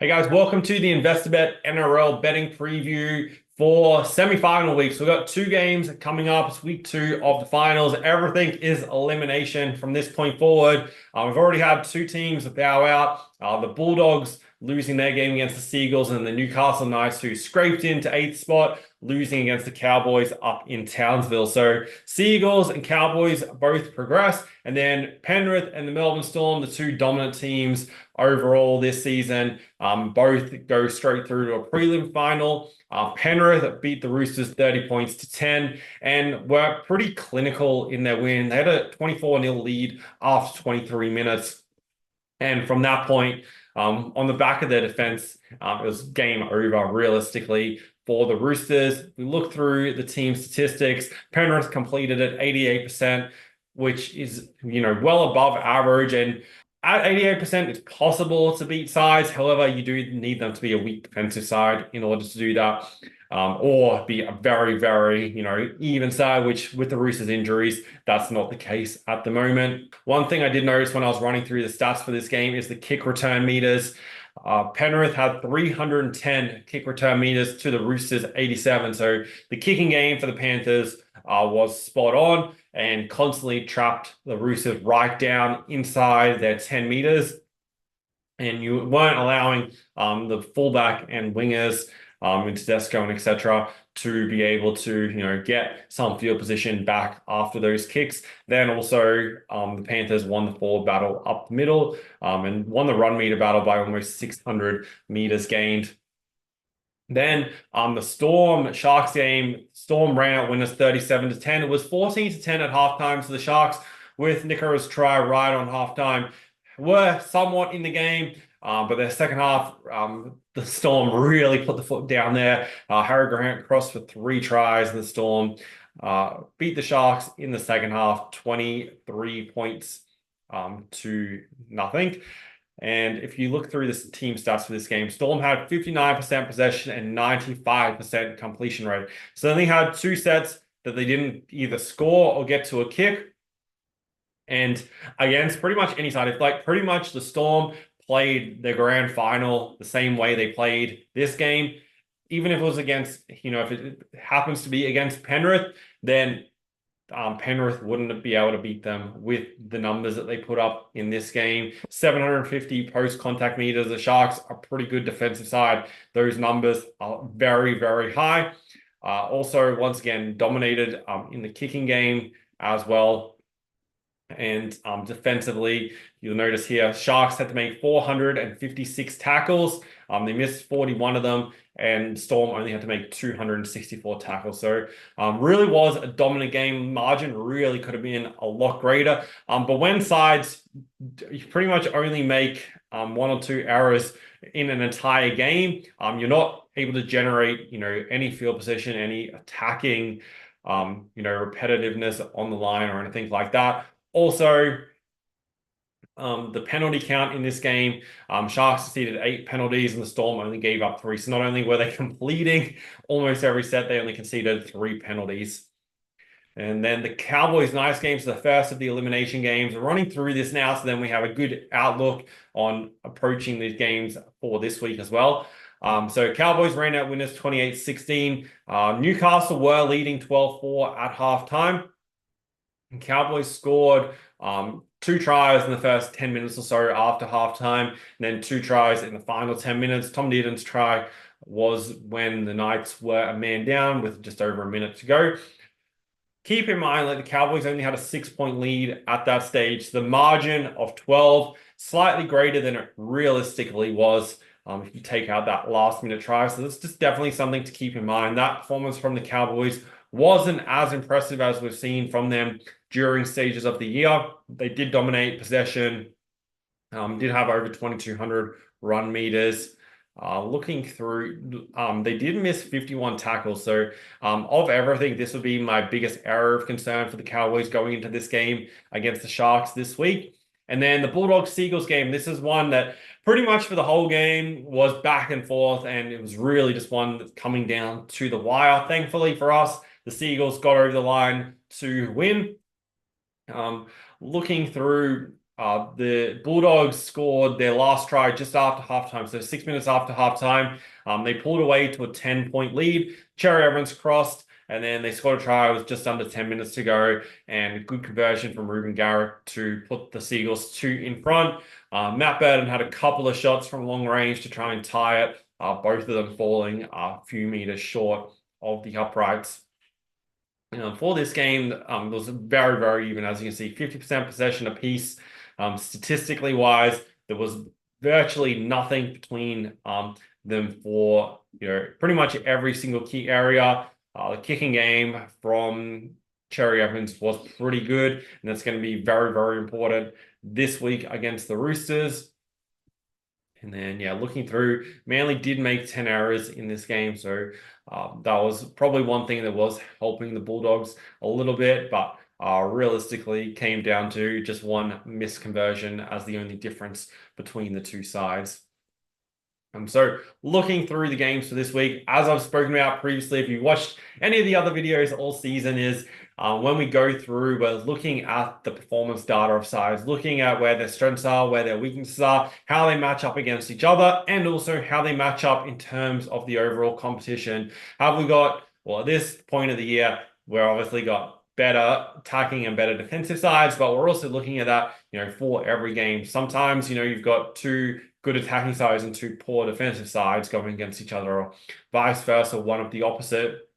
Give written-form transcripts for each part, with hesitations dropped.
Hey guys, welcome to the Investor.Bet NRL betting preview for semi-final week. So we've got two games coming up. It's week two of the finals. Everything is elimination from this point forward. We've already had two teams bow out. The Bulldogs losing their game against the Seagulls, and the Newcastle Knights, who scraped into eighth spot, losing against the Cowboys up in Townsville. So Seagulls and Cowboys both progress, and then Penrith and the Melbourne Storm, the two dominant teams overall this season, both go straight through to a prelim final. Penrith beat the Roosters 30 points to 10 and were pretty clinical in their win. They had a 24-0 lead after 23 minutes. And from that point, on the back of their defense, it was game over realistically for the Roosters. We look through the team statistics. Penrith completed at 88%, which is, well above average. And at 88%, it's possible to beat sides. However, you do need them to be a weak defensive side in order to do that. Or be a very, very, even side, which with the Roosters injuries, that's not the case at the moment. One thing I did notice when I was running through the stats for this game is the kick return meters. Penrith had 310 kick return meters to the Roosters 87. So the kicking game for the Panthers was spot on and constantly trapped the Roosters right down inside their 10 meters. And you weren't allowing the fullback and wingers into Tedesco and etc. to be able to, get some field position back after those kicks. Then also the Panthers won the forward battle up the middle and won the run meter battle by almost 600 meters gained. Then the Storm Sharks game, Storm ran out winners 37 to 10. It was 14 to 10 at halftime. So the Sharks, with Nikola's try right on halftime, were somewhat in the game. But their second half, the Storm really put the foot down there. Harry Grant crossed for 3 tries. The Storm beat the Sharks in the second half, 23 points to nothing. And if you look through the team stats for this game, Storm had 59% possession and 95% completion rate. So they only had 2 sets that they didn't either score or get to a kick. And against pretty much any side, it's pretty much the Storm played their grand final the same way they played this game. Even if it was against, if it happens to be against Penrith, then Penrith wouldn't be able to beat them with the numbers that they put up in this game. 750 post-contact meters. The Sharks are a pretty good defensive side. Those numbers are very, very high. Also, once again, dominated in the kicking game as well. And defensively, you'll notice here, Sharks had to make 456 tackles. They missed 41 of them, and Storm only had to make 264 tackles. So really was a dominant game. Margin really could have been a lot greater. But when sides pretty much only make 1 or 2 errors in an entire game, you're not able to generate, any field position, any attacking, repetitiveness on the line or anything like that. Also, the penalty count in this game, Sharks conceded 8 penalties and the Storm only gave up 3. So not only were they completing almost every set, they only conceded 3 penalties. And then the Cowboys Knights games, the first of the elimination games. We're running through this now, so then we have a good outlook on approaching these games for this week as well. So Cowboys ran out winners 28-16. Newcastle were leading 12-4 at halftime. And Cowboys scored 2 tries in the first 10 minutes or so after halftime, and then 2 tries in the final 10 minutes. Tom Dearden's try was when the Knights were a man down with just over a minute to go. Keep in mind that the Cowboys only had a 6-point lead at that stage. The margin of 12, slightly greater than it realistically was if you take out that last-minute try. So that's just definitely something to keep in mind. That performance from the Cowboys wasn't as impressive as we've seen from them during stages of the year. They did dominate possession, did have over 2,200 run meters. Looking through, they did miss 51 tackles. So of everything, this would be my biggest area of concern for the Cowboys going into this game against the Sharks this week. And then the Bulldogs-Seagulls game, this is one that pretty much for the whole game was back and forth, and it was really just one that's coming down to the wire. Thankfully for us, the Seagulls got over the line to win. Looking through The Bulldogs scored their last try just after halftime, so 6 minutes after halftime. They pulled away to a 10-point lead. Cherry Evans crossed, and then they scored a try with just under 10 minutes to go, and a good conversion from Ruben Garrett to put the Seagulls 2 in front. Matt Burton had a couple of shots from long range to try and tie it, both of them falling a few meters short of the uprights. For this game, it was very, very even. As you can see, 50% possession apiece. Statistically wise, there was virtually nothing between them for pretty much every single key area. The kicking game from Cherry Evans was pretty good, and that's going to be very, very important this week against the Roosters. And then, yeah, looking through, Manly did make 10 errors in this game. So that was probably one thing that was helping the Bulldogs a little bit, but realistically came down to just one misconversion as the only difference between the two sides. So looking through the games for this week, as I've spoken about previously, if you watched any of the other videos all season, is when we go through, we're looking at the performance data of sides, looking at where their strengths are, where their weaknesses are, how they match up against each other, and also how they match up in terms of the overall competition. Have we got, well, at this point of the year, we're obviously got better attacking and better defensive sides, but we're also looking at that, for every game. Sometimes, you've got two good attacking sides and two poor defensive sides going against each other, or vice versa, one of the opposite.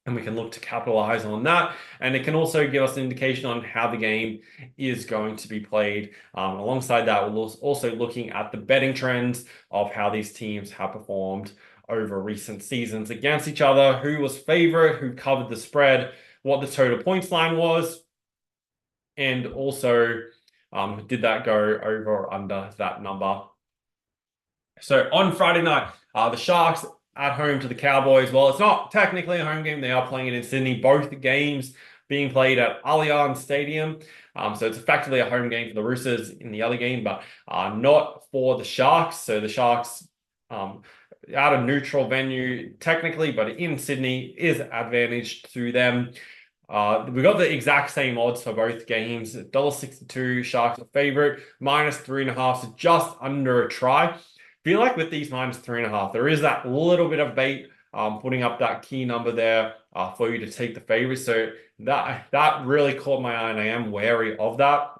And we can look to capitalize on that. And it can also give us an indication on how the game is going to be played. Alongside that, we're also looking at the betting trends of how these teams have performed over recent seasons against each other, who was favorite, who covered the spread, what the total points line was, and also did that go over or under that number. So on Friday night, the Sharks at home to the Cowboys. Well, it's not technically a home game. They are playing it in Sydney. Both games being played at Allianz Stadium. So it's effectively a home game for the Roosters in the other game, but not for the Sharks. So the Sharks at a neutral venue technically, but in Sydney is advantaged to them. We got the exact same odds for both games. $1.62 Sharks are favorite, -3.5, so just under a try. Feel like with these -3.5, there is that little bit of bait putting up that key number there for you to take the favorite. So that really caught my eye, and I am wary of that.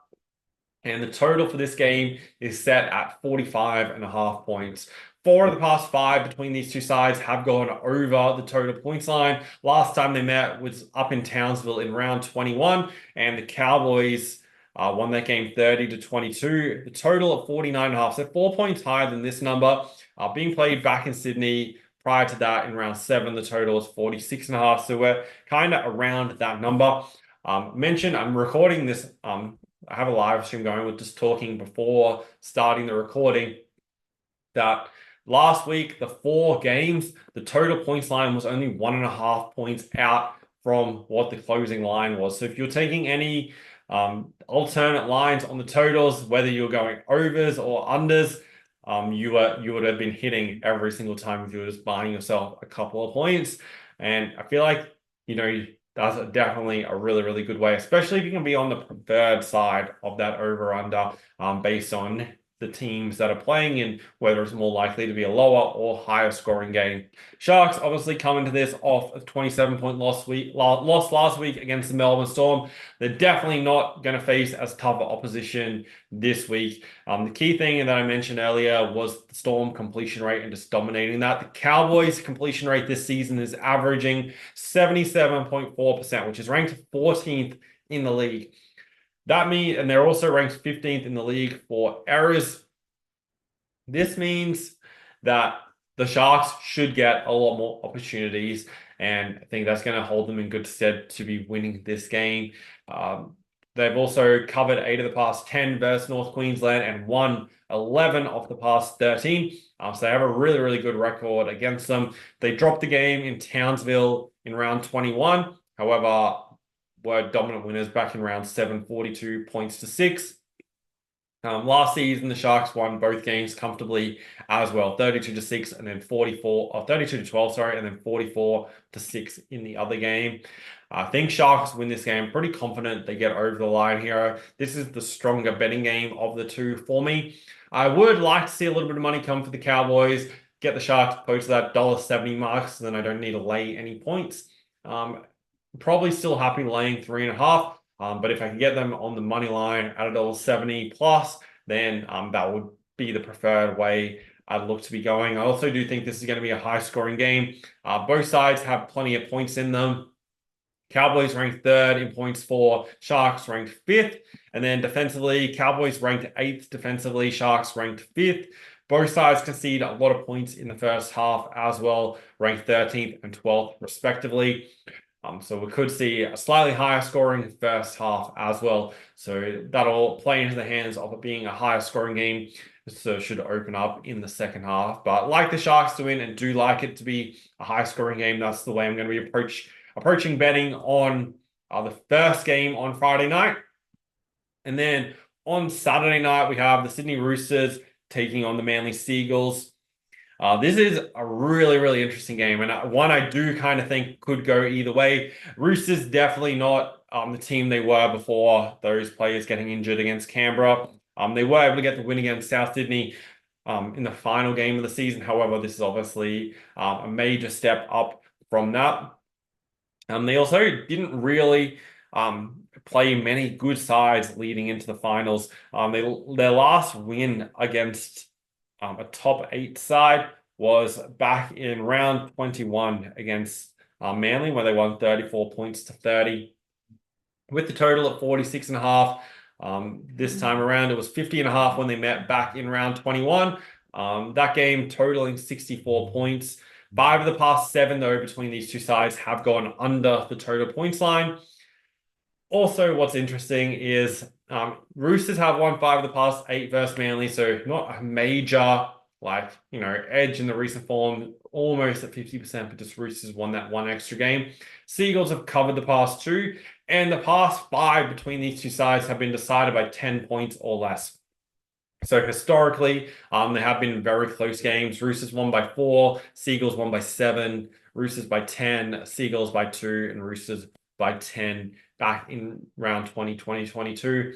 And the total for this game is set at 45.5 points. 4 of the past 5 between these two sides have gone over the total points line. Last time they met was up in Townsville in round 21, and the Cowboys won that game 30-22. The total at 49.5, so 4 points higher than this number. Being played back in Sydney. Prior to that, in round 7, the total was 46.5, so we're kind of around that number. Mentioned, I'm recording this. I have a live stream going with just talking before starting the recording, that last week, the 4 games, the total points line was only 1.5 points out from what the closing line was. So if you're taking any alternate lines on the totals, whether you're going overs or unders, you would have been hitting every single time if you were just buying yourself a couple of points. And I feel like, that's definitely a really, really good way, especially if you can be on the preferred side of that over-under based on the teams that are playing and whether it's more likely to be a lower or higher scoring game. Sharks obviously come into this off a 27-point loss last week against the Melbourne Storm. They're definitely not going to face as tough opposition this week. The key thing that I mentioned earlier was the Storm completion rate and just dominating that. The Cowboys completion rate this season is averaging 77.4%, which is ranked 14th in the league. That means, and they're also ranked 15th in the league for errors. This means that the Sharks should get a lot more opportunities, and I think that's going to hold them in good stead to be winning this game. They've also covered 8 of the past 10 versus North Queensland and won 11 of the past 13. So they have a really, really good record against them. They dropped the game in Townsville in round 21. However, were dominant winners back in round 7, 42 points to 6. Last season, the Sharks won both games comfortably as well, 32-6 and then 32-12, sorry, and then 44-6 in the other game. I think Sharks win this game. Pretty confident they get over the line here. This is the stronger betting game of the two for me. I would like to see a little bit of money come for the Cowboys, get the Sharks close to that $1.70 mark, so then I don't need to lay any points. Probably still happy laying 3.5. But if I can get them on the money line at $1.70 plus, then that would be the preferred way I'd look to be going. I also do think this is going to be a high scoring game. Both sides have plenty of points in them. Cowboys ranked 3rd in points for, Sharks ranked 5th. And then defensively, Cowboys ranked 8th defensively, Sharks ranked 5th. Both sides concede a lot of points in the first half as well, ranked 13th and 12th respectively. So we could see a slightly higher scoring first half as well. So that'll play into the hands of it being a higher scoring game. So it should open up in the second half. But like the Sharks to win and do like it to be a high scoring game, that's the way I'm going to be approaching betting on the first game on Friday night. And then on Saturday night, we have the Sydney Roosters taking on the Manly Seagulls. This is a really, really interesting game, and one I do kind of think could go either way. Roosters definitely not the team they were before those players getting injured against Canberra. They were able to get the win against South Sydney in the final game of the season. However, this is obviously a major step up from that. They also didn't really play many good sides leading into the finals. Their last win against a top 8 side was back in round 21 against Manly, where they won 34 points to 30 with the total at 46.5. This time around, it was 50.5 when they met back in round 21. That game totaling 64 points. 5 of the past 7, though, between these two sides have gone under the total points line. Also, what's interesting is Roosters have won 5 of the past 8 versus Manly, so not a major edge in the recent form, almost at 50%, but just Roosters won that one extra game. Seagulls have covered the past 2, and the past 5 between these two sides have been decided by 10 points or less. So historically, there have been very close games. Roosters won by 4, Seagulls won by 7, Roosters by 10, Seagulls by 2, and Roosters by 10 back in round 2022.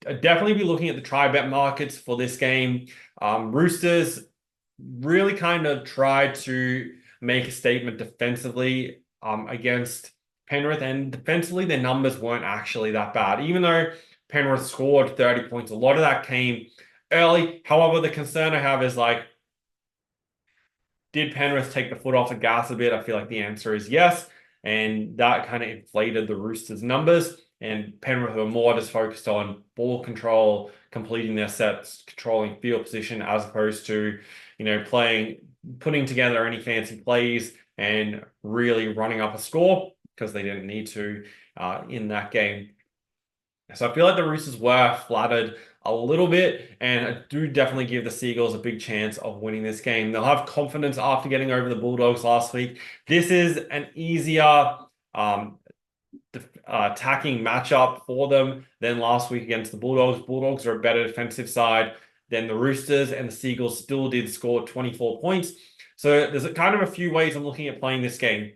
Definitely be looking at the try-bet markets for this game. Roosters really kind of tried to make a statement defensively against Penrith, and defensively their numbers weren't actually that bad. Even though Penrith scored 30 points, a lot of that came early. However, the concern I have is did Penrith take the foot off the gas a bit? I feel like the answer is yes. And that kind of inflated the Roosters' numbers. And Penrith were more just focused on ball control, completing their sets, controlling field position, as opposed to, putting together any fancy plays and really running up a score, because they didn't need to in that game. So I feel like the Roosters were flattered a little bit, and I do definitely give the Seagulls a big chance of winning this game. They'll have confidence after getting over the Bulldogs last week. This is an easier attacking matchup for them than last week against the Bulldogs. Bulldogs are a better defensive side than the Roosters, and the Seagulls still did score 24 points. So there's kind of a few ways I'm looking at playing this game.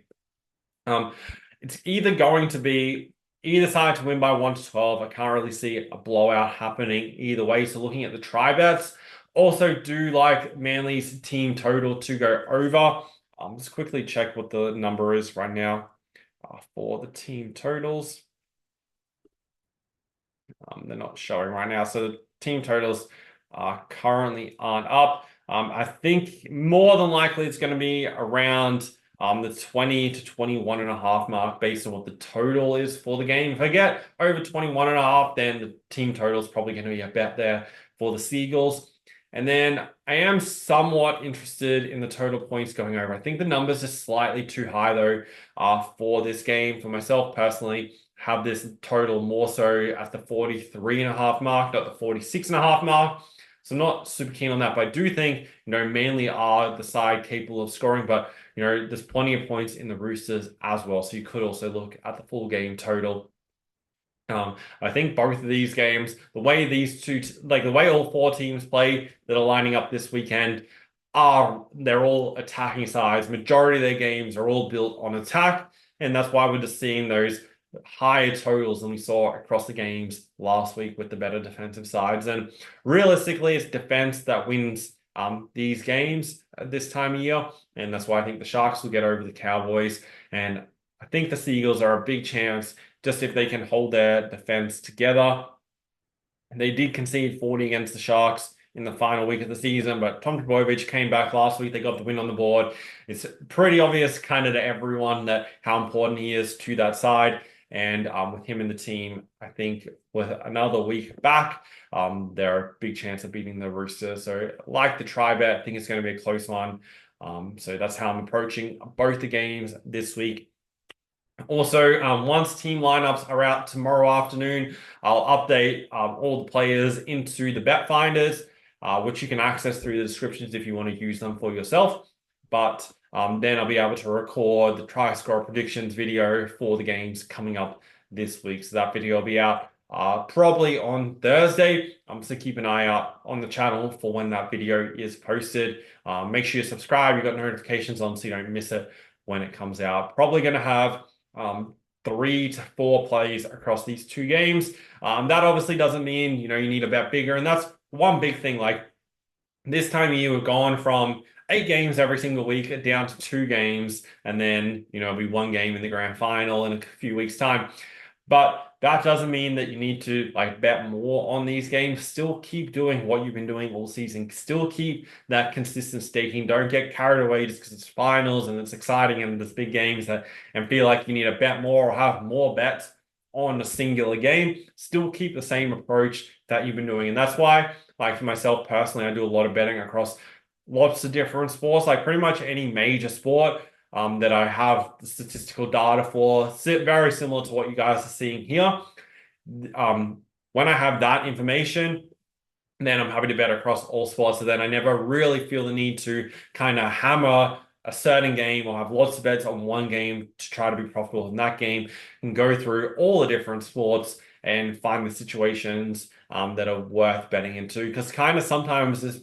It's either going to be either side to win by 1-12. I can't really see a blowout happening either way. So looking at the try bets, also do like Manly's team total to go over. Just quickly check what the number is right now for the team totals. They're not showing right now. So the team totals currently aren't up. I think more than likely it's going to be around the 20 to 21.5 mark based on what the total is for the game. If I get over 21.5, then the team total is probably going to be a bet there for the Seagulls. And then I am somewhat interested in the total points going over. I think the numbers are slightly too high though for this game. For myself personally, have this total more so at the 43.5 mark, not the 46.5 mark. So I'm not super keen on that, but I do think, Manly are the side capable of scoring, but, there's plenty of points in the Roosters as well. So you could also look at the full game total. I think both of these games, the way these two, like the way all four teams play that are lining up this weekend, they're all attacking sides. Majority of their games are all built on attack, and that's why we're just seeing those higher totals than we saw across the games last week with the better defensive sides. And realistically, it's defense that wins these games at this time of year, and that's why I think the Sharks will get over the Cowboys, and I think the Seagulls are a big chance just if they can hold their defense together. They did concede 40 against the Sharks in the final week of the season, but Tom Trbojevic came back last week. They got the win on the board. It's pretty obvious kind of to everyone that how important he is to that side. And with him in the team, I think with another week back, they're a big chance of beating the Roosters. So like the try bet, I think it's going to be a close one. So that's how I'm approaching both the games this week. Also, once team lineups are out tomorrow afternoon, I'll update all the players into the bet finders, which you can access through the descriptions if you want to use them for yourself. But then I'll be able to record the try score predictions video for the games coming up this week. So that video will be out probably on Thursday. So keep an eye out on the channel for when that video is posted. Make sure you subscribe. You've got notifications on so you don't miss it when it comes out. Probably going to have 3 to 4 plays across these 2 games. That obviously doesn't mean, you need to bet bigger. And that's one big thing. Like this time of year, we've gone from 8 games every single week down to 2 games. And then, it'll be 1 game in the grand final in a few weeks' time. But that doesn't mean that you need to bet more on these games. Still keep doing what you've been doing all season. Still keep that consistent staking. Don't get carried away just because it's finals and it's exciting and there's big games and feel like you need to bet more or have more bets on a singular game. Still keep the same approach that you've been doing. And that's why, for myself personally, I do a lot of betting across lots of different sports, like pretty much any major sport. That I have the statistical data for, very similar to what you guys are seeing here. When I have that information, then I'm happy to bet across all sports. So then I never really feel the need to kind of hammer a certain game or have lots of bets on one game to try to be profitable in that game, and go through all the different sports and find the situations that are worth betting into. Because kind of sometimes this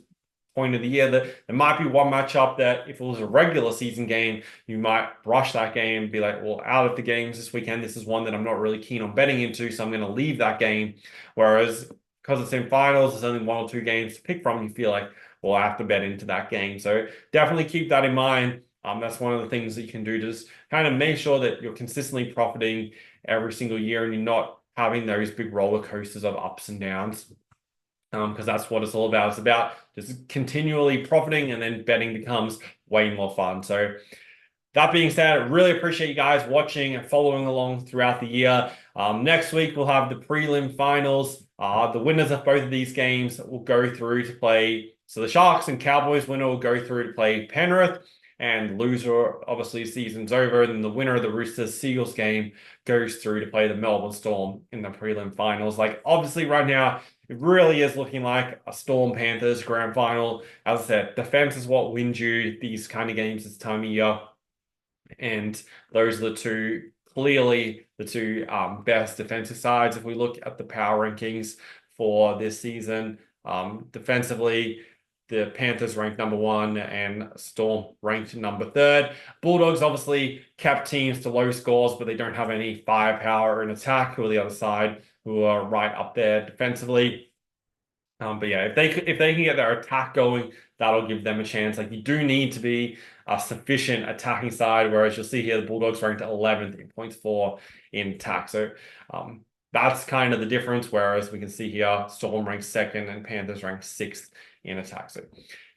point of the year that there might be one matchup that if it was a regular season game, you might rush that game and be like, well, out of the games this weekend, this is one that I'm not really keen on betting into, so I'm going to leave that game. Whereas because it's in finals, there's only 1 or 2 games to pick from, you feel like, well, I have to bet into that game. So definitely keep that in mind. That's one of the things that you can do, just kind of make sure that you're consistently profiting every single year and you're not having those big roller coasters of ups and downs. Because that's what it's all about. It's about just continually profiting, and then betting becomes way more fun. So that being said, I really appreciate you guys watching and following along throughout the year. Next week, we'll have the prelim finals. The winners of both of these games will go through to play. So the Sharks and Cowboys winner will go through to play Penrith, and loser, obviously, season's over. And then the winner of the Roosters Seagulls game goes through to play the Melbourne Storm in the prelim finals. Obviously, right now, it really is looking like a Storm Panthers grand final. As I said, defense is what wins you these kind of games this time of year. And those are clearly the two best defensive sides. If we look at the power rankings for this season, defensively, the Panthers ranked number 1 and Storm ranked number 3rd. Bulldogs obviously kept teams to low scores, but they don't have any firepower in attack, who are the other side, who are right up there defensively. But yeah, if they can get their attack going, that'll give them a chance. You do need to be a sufficient attacking side, whereas you'll see here the Bulldogs ranked 11th in points for in attack. So that's kind of the difference. Whereas we can see here Storm ranked 2nd and Panthers ranked 6th in attack. So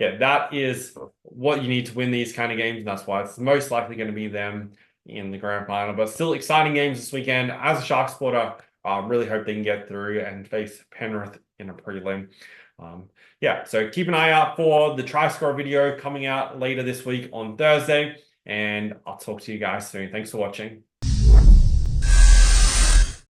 yeah, that is what you need to win these kind of games, and that's why it's most likely going to be them in the grand final. But still exciting games this weekend. As a Sharks supporter, I really hope they can get through and face Penrith in a prelim. Yeah, so keep an eye out for the try score video coming out later this week on Thursday, and I'll talk to you guys soon. Thanks for watching.